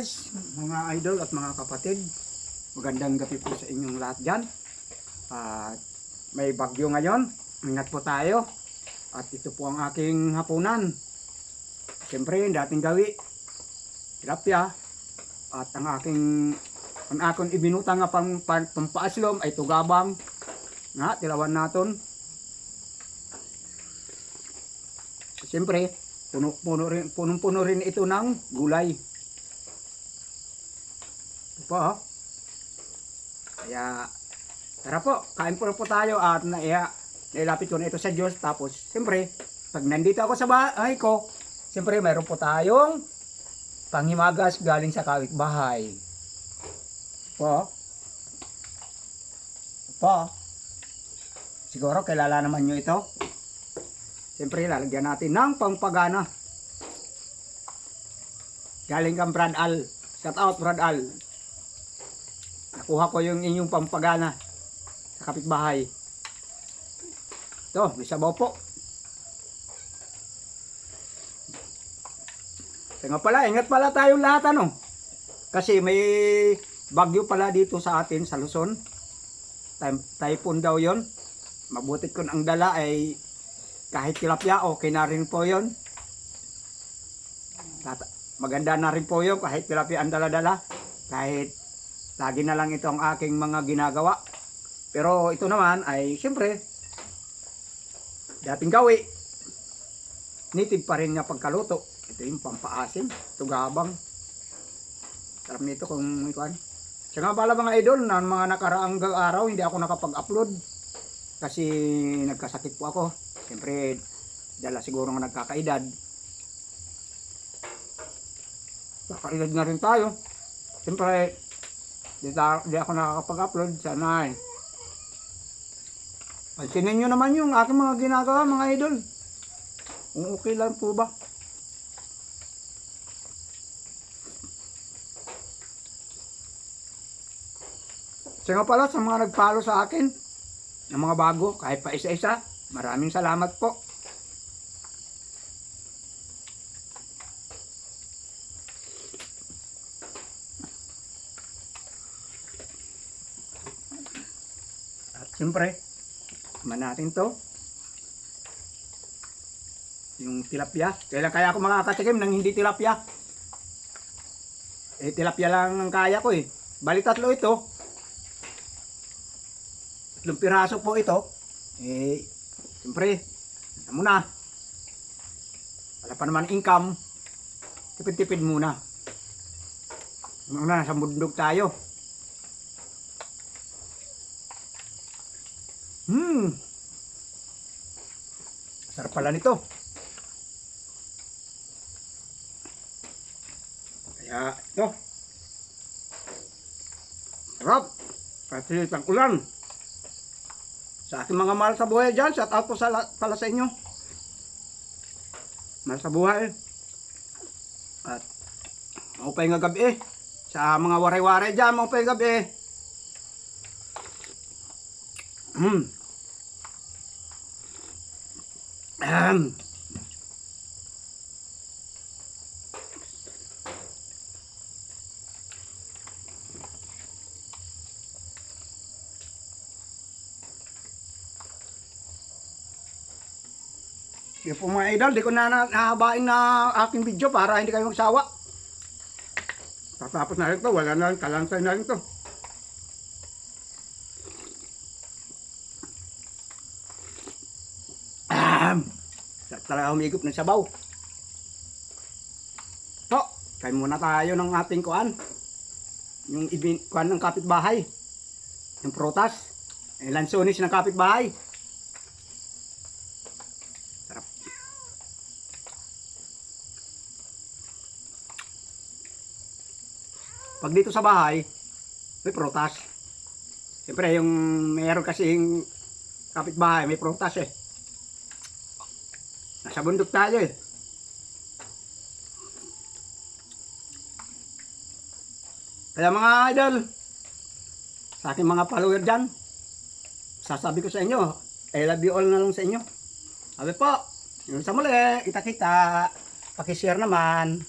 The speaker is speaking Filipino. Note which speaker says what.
Speaker 1: Mga idol at mga kapatid, magandang gabi po sa inyong lahat dyan. At may bagyo ngayon, ingat po tayo. At ito po ang aking hapunan. Siyempre, dating gawi, tilapia. At ang akong ibinuta nga pampaaslom ay tugabang. Nga, tilawan naton. Siyempre, punong-puno rin ito ng gulay. Po. Kaya tara po, kain po tayo at nailapit ko na ito sa Diyos. Tapos siyempre, pag nandito ako sa bahay ko, siyempre mayroon po tayong panghimagas galing sa kapitbahay. Po. Po. Siguro kilala naman nyo ito. Siyempre lalagyan natin ng pampagana. Galing kang Brad Al. Shout out Brad Al. Nakuha ko yung inyong pampagana sa kapitbahay. Ito, may sabaw po. Kaya pala, ingat pala tayong lahat ano. Kasi may bagyo pala dito sa atin sa Luzon. Typhoon daw yon. Mabuti kung ang dala ay kahit tilapia, okay na rin po yon. Maganda na rin po yun kahit tilapia ang dala-dala. Kahit lagi na lang ito ang aking mga ginagawa. Pero ito naman ay siyempre dating gawi. Native pa rin nga pagkaluto. Ito yung pampaasim. Tugabang. Sarap nito kung ikuan. Siya nga pala mga idol, na mga nakaraang araw hindi ako nakapag-upload. Kasi nagkasakit po ako. Siyempre dala siguro nga nagkakaedad. Kakaedad na rin tayo. Siyempre di ako nakakapag-upload. Sana eh. Pansinin nyo naman yung aking mga ginagawa mga idol. Kung okay lang po ba. Siya nga pala sa mga nag-follow sa akin, ng mga bago, kahit pa isa-isa, maraming salamat po. Siyempre, man natin to yung tilapia. Kaya ako makakatikim ng hindi tilapia. Tilapia lang ang kaya ko eh. Bali tatlo ito. 3 piraso po ito. Siyempre, ano muna. Wala pa naman income. Tipid-tipid muna. Nasa bundok tayo. Sarap pala nito. Kaya ito. Sarap. Kasi ang ulan. Sa aking mga mahal sa buhay dyan, shout out po pala sa inyo. Mahal sa buhay. At maupay nga gabi. Sa mga waray-waray dyan, maupay nga gabi. Sige po mga idol, di ko na nahabain na aking video para hindi kayo magsawa. Tatapos na rin to, wala na rin, kalansay na rin to. Talaga humigop ng sabaw. So, kain muna tayo ng ating kuan. Yung kuan ng kapitbahay. Yung prutas. Lansones ng kapitbahay. Sarap. Pag dito sa bahay, may prutas. Siyempre, yung mayroon kasing kapitbahay, may prutas eh. Nasa bundok tayo eh. Kaya mga idol, sa aking mga follower dyan, sasabi ko sa inyo, I love you all na lang sa inyo. Sabi po, yun sa muli, kita-kita, pakishare naman.